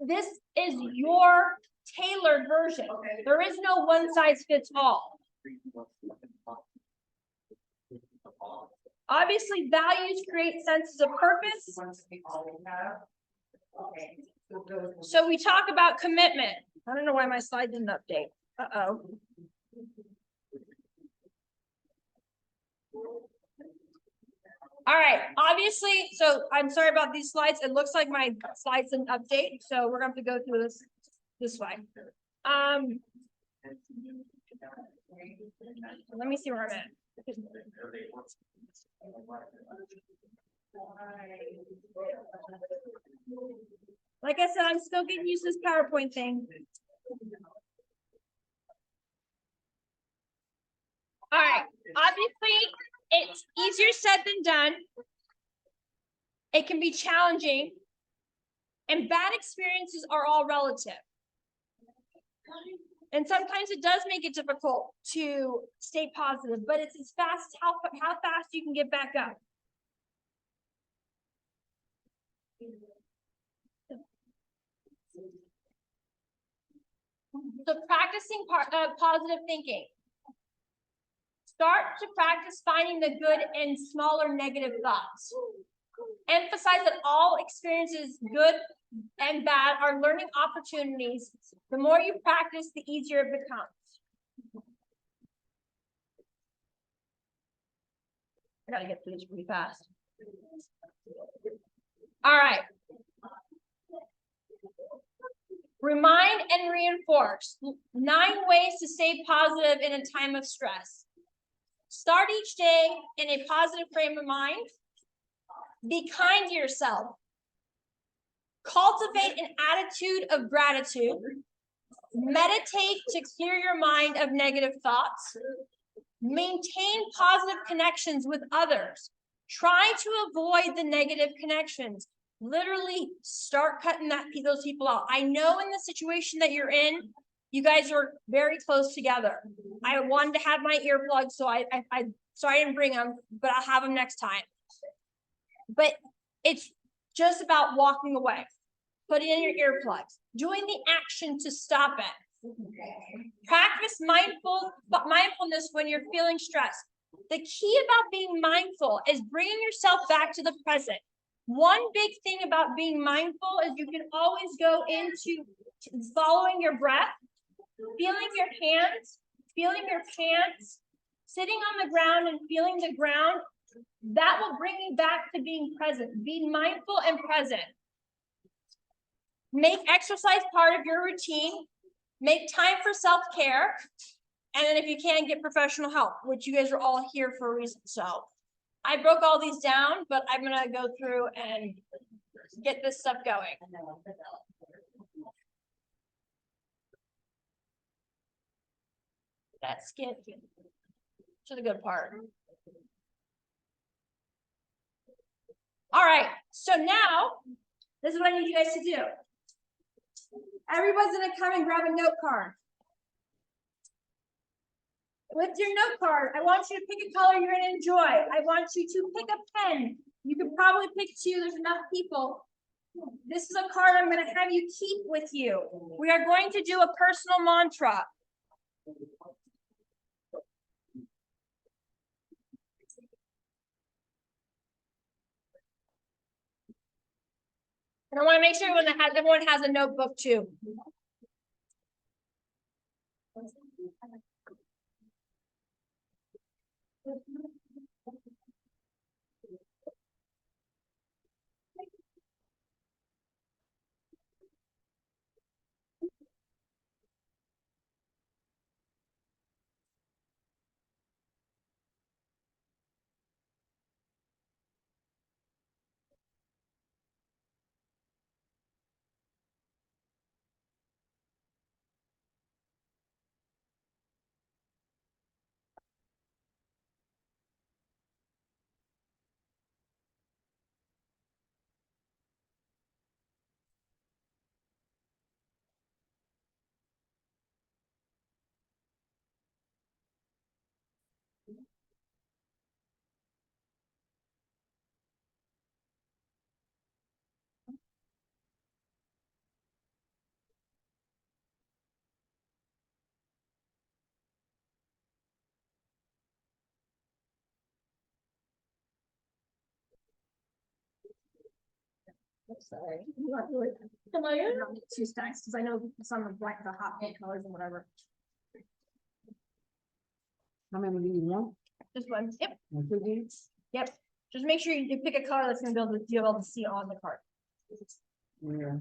This is your tailored version. There is no one size fits all. Obviously, values create senses of purpose. So we talk about commitment. I don't know why my slide didn't update. Uh-oh. All right, obviously, so I'm sorry about these slides. It looks like my slides didn't update, so we're going to have to go through this way. Let me see where I'm at. Like I said, I'm still getting used to this PowerPoint thing. All right, obviously, it's easier said than done. It can be challenging, and bad experiences are all relative. And sometimes it does make it difficult to stay positive, but it's as fast how fast you can get back up. So practicing positive thinking. Start to practice finding the good in smaller negative thoughts. Emphasize that all experiences, good and bad, are learning opportunities. The more you practice, the easier it becomes. I gotta get through this pretty fast. All right. Remind and reinforce. 9 ways to stay positive in a time of stress. Start each day in a positive frame of mind. Be kind to yourself. Cultivate an attitude of gratitude. Meditate to clear your mind of negative thoughts. Maintain positive connections with others. Try to avoid the negative connections. Literally start cutting those people out. I know in the situation that you're in, you guys are very close together. I wanted to have my earplugs, so I didn't bring them, but I'll have them next time. But it's just about walking away. put in your earplugs, doing the action to stop it. Practice mindfulness when you're feeling stressed. The key about being mindful is bringing yourself back to the present. One big thing about being mindful is you can always go into following your breath, feeling your hands, feeling your pants, sitting on the ground and feeling the ground. That will bring you back to being present. Be mindful and present. Make exercise part of your routine. Make time for self-care. And then if you can, get professional help, which you guys are all here for a reason. So I broke all these down, but I'm going to go through and get this stuff going. Let's skip to the good part. All right, so now this is what I need you guys to do. Everybody's gonna come and grab a note card. With your note card, I want you to pick a color you're gonna enjoy. I want you to pick a pen. You can probably pick two, there's enough people. This is a card I'm gonna have you keep with you. We are going to do a personal mantra. And I want to make sure everyone has a notebook too. Sorry. Not really familiar. Two stacks because I know some of like the hot pink colors and whatever. How many do you want? Just one. Yep. Two these? Yep. Just make sure you pick a color that's gonna be able to see on the card. Yeah.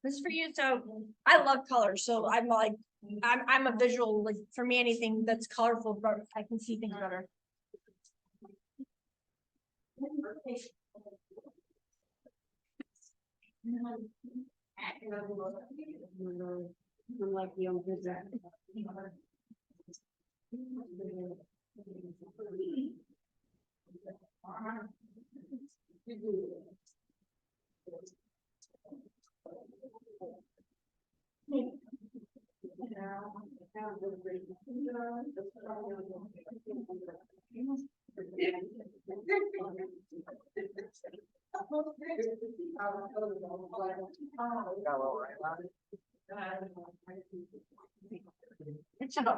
This is for you. So I love colors. So I'm like, I'm a visual, like for me, anything that's colorful, I can see things better. I'm like young visit.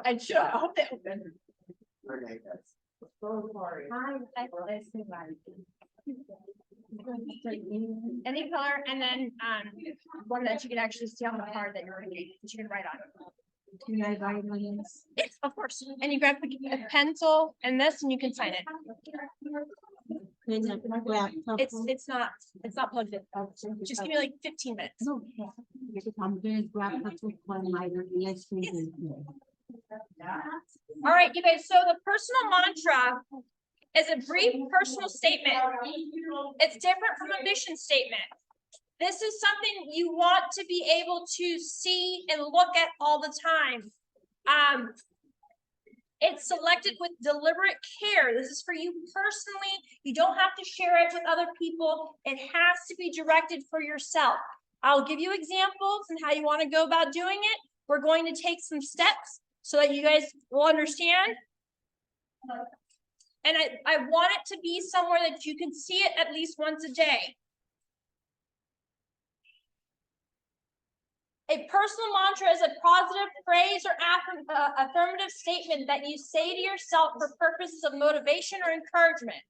I should. I hope that opened. Any color, and then one that you can actually see on the card that you're reading, that you can write on. Can I buy one? Yes, of course. And you grab a pencil and this, and you can sign it. It's not plugged in. Just give me like 15 minutes. No. I'm going to grab that one lighter. Yes. All right, you guys. So the personal mantra is a brief personal statement. It's different from a mission statement. This is something you want to be able to see and look at all the time. It's selected with deliberate care. This is for you personally. You don't have to share it with other people. It has to be directed for yourself. I'll give you examples and how you want to go about doing it. We're going to take some steps so that you guys will understand. And I want it to be somewhere that you can see it at least once a day. A personal mantra is a positive phrase or affirmative statement that you say to yourself for purposes of motivation or encouragement.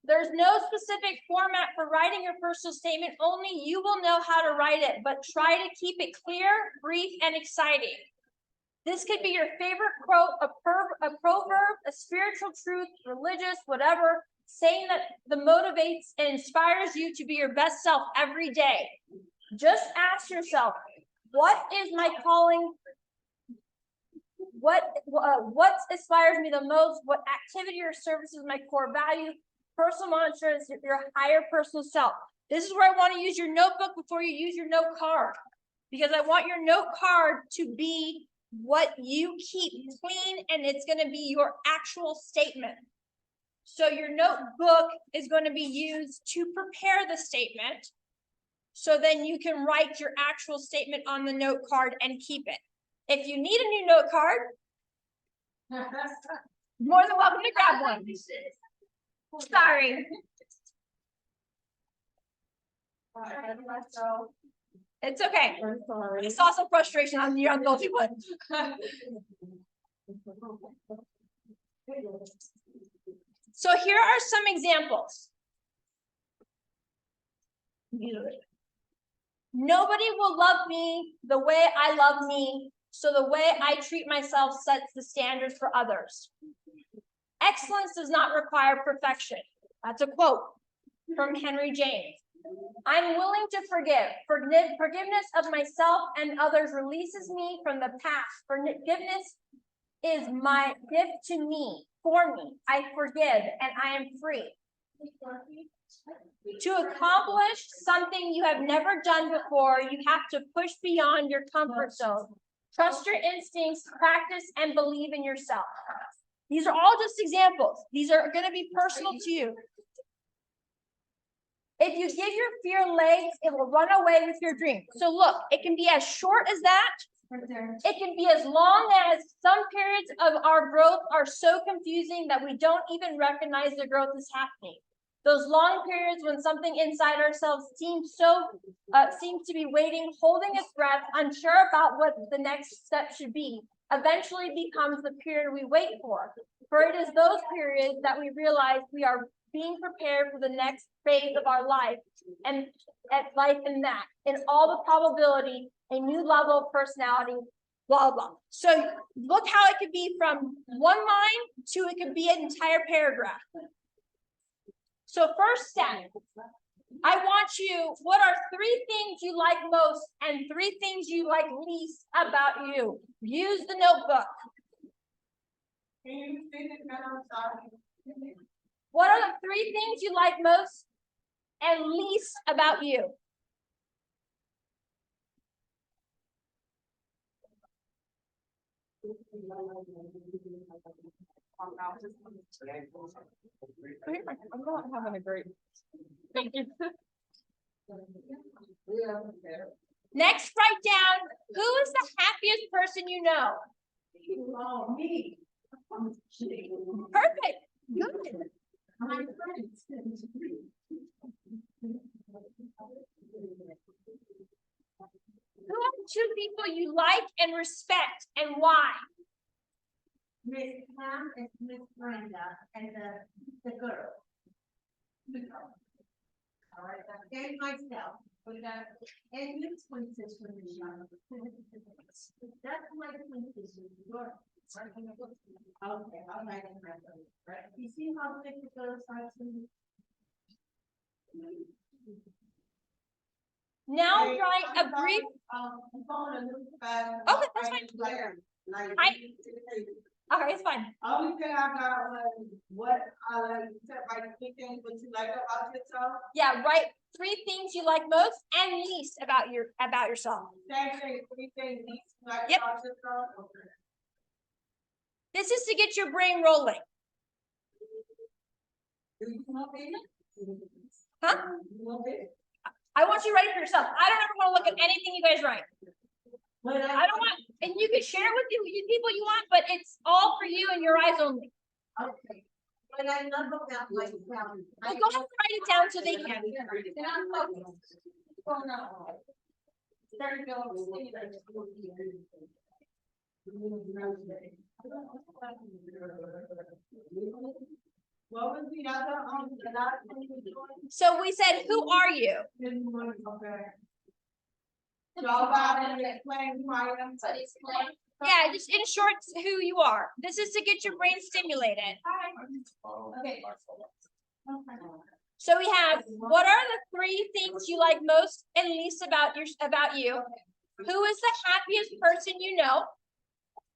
There's no specific format for writing your personal statement. Only you will know how to write it, but try to keep it clear, brief, and exciting. This could be your favorite quote, a proverb, a spiritual truth, religious, whatever, saying that motivates and inspires you to be your best self every day. Just ask yourself, what is my calling? What inspires me the most? What activity or service is my core value? Personal mantra is your higher personal self. This is where I want to use your notebook before you use your note card, because I want your note card to be what you keep clean, and it's going to be your actual statement. So your notebook is going to be used to prepare the statement. So then you can write your actual statement on the note card and keep it. If you need a new note card, more than welcome to grab one. Sorry. It's okay. I saw some frustration on the young guilty one. So here are some examples. Nobody will love me the way I love me, so the way I treat myself sets the standards for others. Excellence does not require perfection. That's a quote from Henry James. I'm willing to forgive. Forgiveness of myself and others releases me from the past. Forgiveness is my gift to me, for me. I forgive and I am free. To accomplish something you have never done before, you have to push beyond your comfort zone. Trust your instincts, practice, and believe in yourself. These are all just examples. These are going to be personal to you. If you give your fear legs, it will run away with your dream. So look, it can be as short as that. It can be as long as some periods of our growth are so confusing that we don't even recognize the growth is happening. Those long periods when something inside ourselves seems to be waiting, holding its breath, unsure about what the next step should be, eventually becomes the period we wait for. For it is those periods that we realize we are being prepared for the next phase of our life, and at life in that, in all the probability, a new level of personality, blah, blah. So look how it could be from one line to it could be an entire paragraph. So first step, I want you, what are 3 things you like most and 3 things you like least about you? Use the notebook. What are the 3 things you like most and least about you? I'm not having a great. Thank you. Next, write down who is the happiest person you know. Oh, me. Perfect. Good. My friends. Who are 2 people you like and respect, and why? Miss Pam and Miss Brenda and the girl. All right, and myself, and Miss Princess from the young. That's my twin sister. Okay, I'll write it down. Right? You see how thick the girls are to. Now write a brief. Okay, that's fine. Okay, it's fine. Only thing I got was what, you said, like, 3 things what you like about yourself. Yeah, write 3 things you like most and least about yourself. Same thing, 3 things you like Yep. about yourself. Okay. This is to get your brain rolling. Huh? I want you to write it for yourself. I don't ever want to look at anything you guys write. I don't want, and you can share with you people you want, but it's all for you and your eyes only. Okay. When I love about myself. Well, go ahead and write it down so they can. Oh, no. There you go. What was the other, the last thing you doing? So we said, who are you? Okay. Y'all got to explain who I am. But explain. Yeah, just in short, who you are. This is to get your brain stimulated. Okay. So we have, what are the 3 things you like most and least about you? Who is the happiest person you know?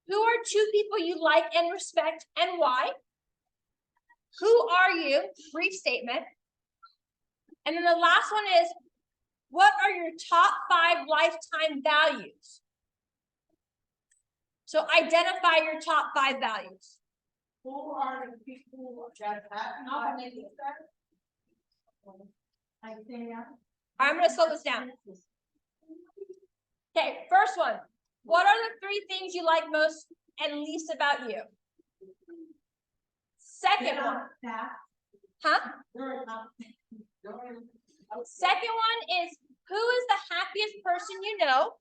Who are 2 people you like and respect and why? Who are you? Brief statement. And then the last one is, what are your top 5 lifetime values? So identify your top 5 values. Who are the people that have making sense? I think. I'm going to slow this down. Okay, first one. What are the 3 things you like most and least about you? Second one. Huh? Second one is, who is the happiest person you know?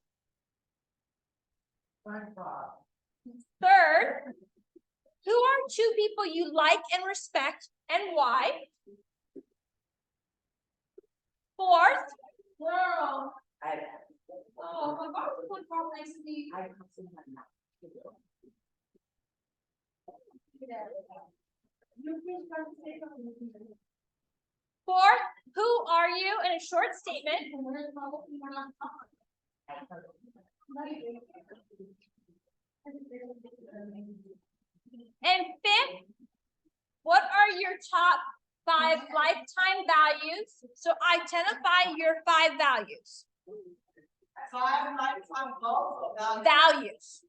Third, who are 2 people you like and respect and why? Fourth, Girl. Oh, my God, it's like all nice to meet fourth, who are you in a short statement? And fifth, what are your top 5 lifetime values? So identify your 5 values. 5 lifetime goals. Values.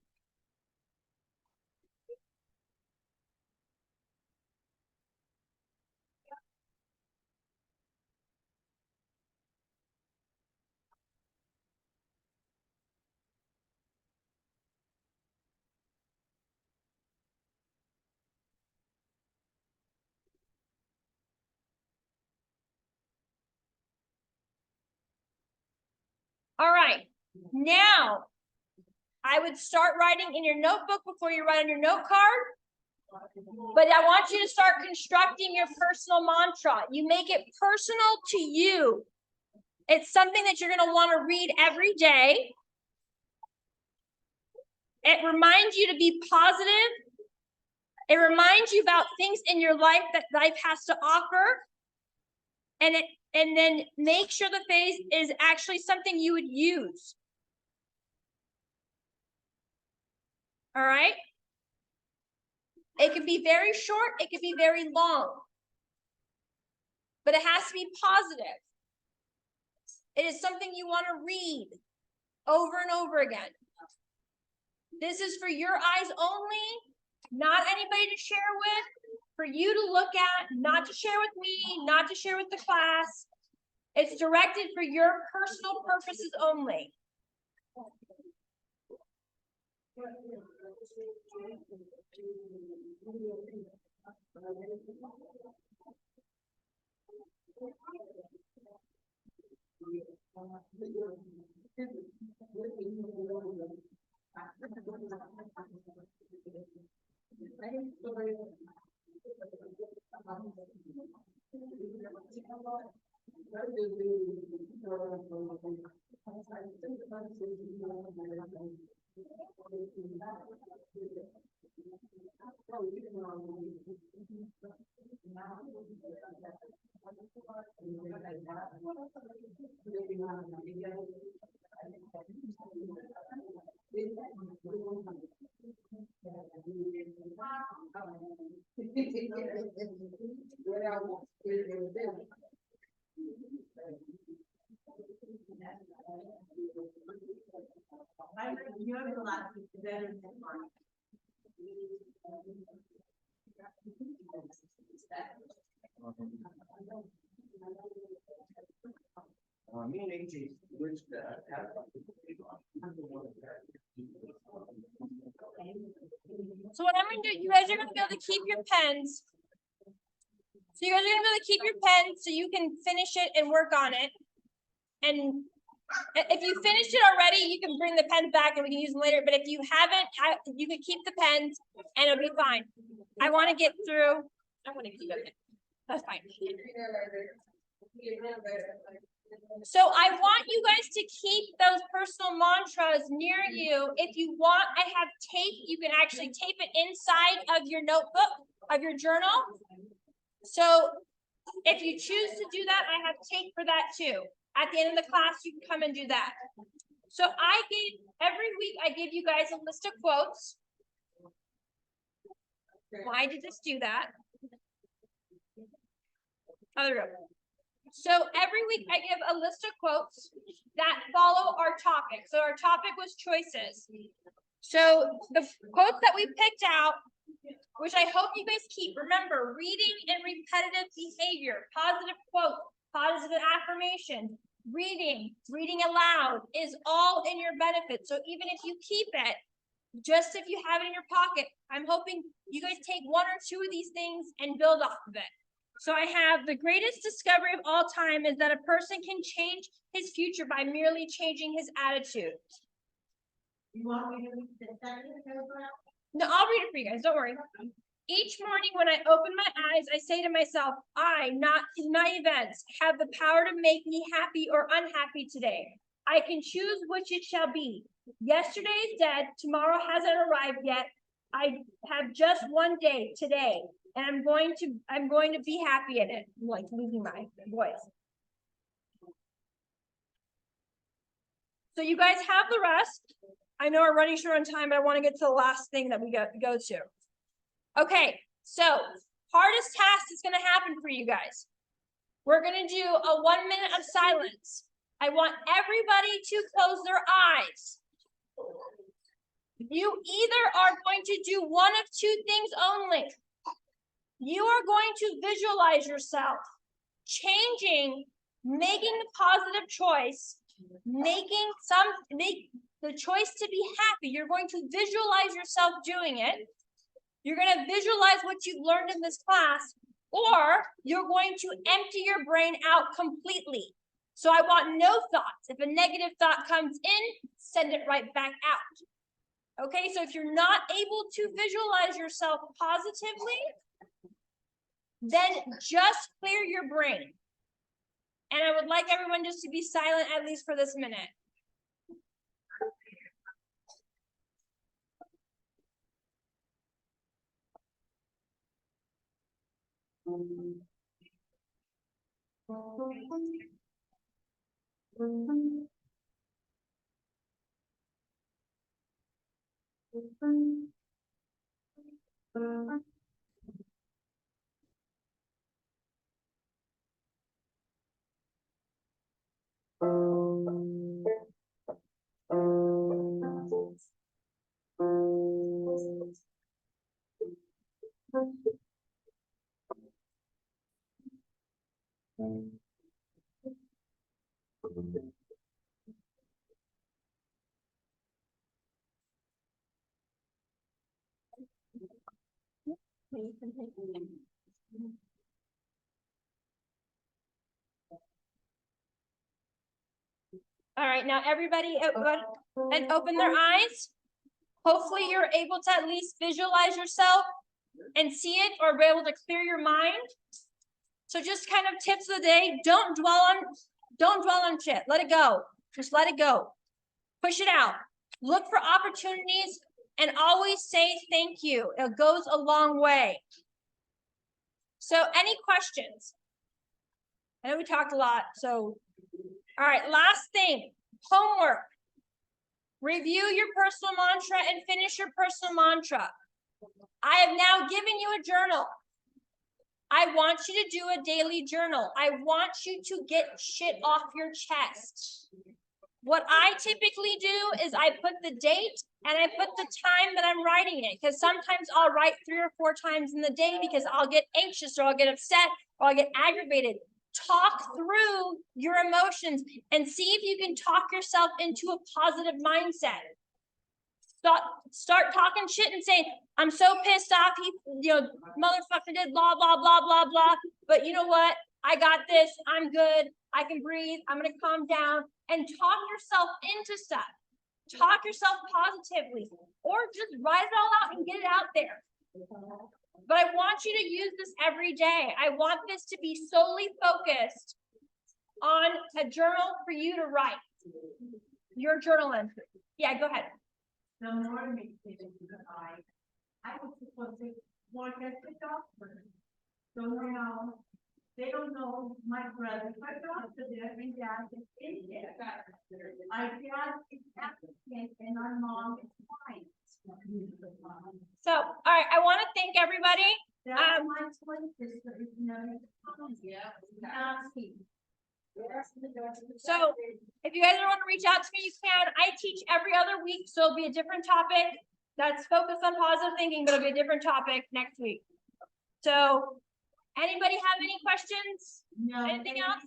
All right, now I would start writing in your notebook before you write on your note card. But I want you to start constructing your personal mantra. You make it personal to you. It's something that you're going to want to read every day. It reminds you to be positive. It reminds you about things in your life that life has to offer. And then make sure the phrase is actually something you would use. All right? It can be very short, it can be very long. But it has to be positive. It is something you want to read over and over again. This is for your eyes only, not anybody to share with, for you to look at, not to share with me, not to share with the class. It's directed for your personal purposes only. So what I'm gonna do, you guys are gonna be able to keep your pens. So you guys are gonna be able to keep your pens so you can finish it and work on it. And if you finished it already, you can bring the pens back and we can use them later. But if you haven't, you can keep the pens and it'll be fine. I want to get through. I want to keep it. That's fine. So I want you guys to keep those personal mantras near you. If you want, I have tape. You can actually tape it inside of your notebook, of your journal. So if you choose to do that, I have tape for that too. At the end of the class, you can come and do that. So every week I give you guys a list of quotes. Why did this do that? Other room. So every week I give a list of quotes that follow our topic. So our topic was choices. So the quotes that we picked out, which I hope you guys keep, remember, reading and repetitive behavior, positive quote, positive affirmation, reading aloud is all in your benefit. So even if you keep it, just if you have it in your pocket, I'm hoping you guys take one or two of these things and build off of it. So I have the greatest discovery of all time is that a person can change his future by merely changing his attitude. You want me to read the second paragraph? No, I'll read it for you guys. Don't worry. Each morning when I open my eyes, I say to myself, I, not in my events, have the power to make me happy or unhappy today. I can choose which it shall be. Yesterday is dead. Tomorrow hasn't arrived yet. I have just one day today, and I'm going to be happy in it. I'm like losing my voice. So you guys have the rest. I know we're running short on time, but I want to get to the last thing that we go to. Okay, so hardest task is going to happen for you guys. We're going to do a 1 minute of silence. I want everybody to close their eyes. You either are going to do one of two things only. You are going to visualize yourself changing, making the positive choice, make the choice to be happy. You're going to visualize yourself doing it. You're going to visualize what you've learned in this class, or you're going to empty your brain out completely. So I want no thoughts. If a negative thought comes in, send it right back out. Okay, so if you're not able to visualize yourself positively, then just clear your brain. And I would like everyone just to be silent at least for this minute. All right, now everybody and open their eyes. Hopefully you're able to at least visualize yourself and see it or be able to clear your mind. So just kind of tips of the day, don't dwell on shit. Let it go. Just let it go. Push it out. Look for opportunities and always say thank you. It goes a long way. So any questions? I know we talked a lot, so all right, last thing, homework. Review your personal mantra and finish your personal mantra. I have now given you a journal. I want you to do a daily journal. I want you to get shit off your chest. What I typically do is I put the date and I put the time that I'm writing it, because sometimes I'll write 3 or 4 times in the day because I'll get anxious or I'll get upset or I'll get aggravated. Talk through your emotions and see if you can talk yourself into a positive mindset. Start talking shit and saying, I'm so pissed off, he, motherfucker did blah, blah, blah, blah, blah. But you know what? I got this. I'm good. I can breathe. I'm going to calm down and talk yourself into stuff. Talk yourself positively, or just write it all out and get it out there. But I want you to use this every day. I want this to be solely focused on a journal for you to write. Your journal entry. Yeah, go ahead. The more meditation I was supposed to work at the doctor. So now, they don't know my brother, my doctor there, and dad is Indian. My dad is African and my mom is white. So, all right, I want to thank everybody. That's my twin sister is married. Yeah. So if you guys want to reach out to me, you can. I teach every other week, so it'll be a different topic that's focused on positive thinking, but it'll be a different topic next week. So anybody have any questions? No. Anything else?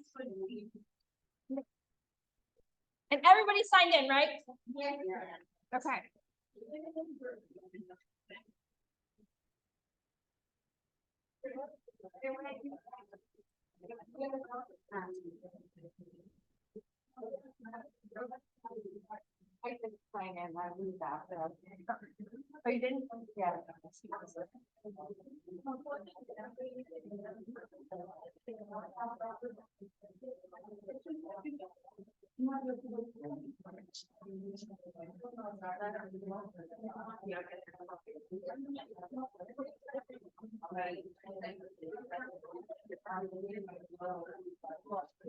And everybody signed in, right? Yeah. Okay. I just signed in, I leave that. Oh, you didn't? Yeah.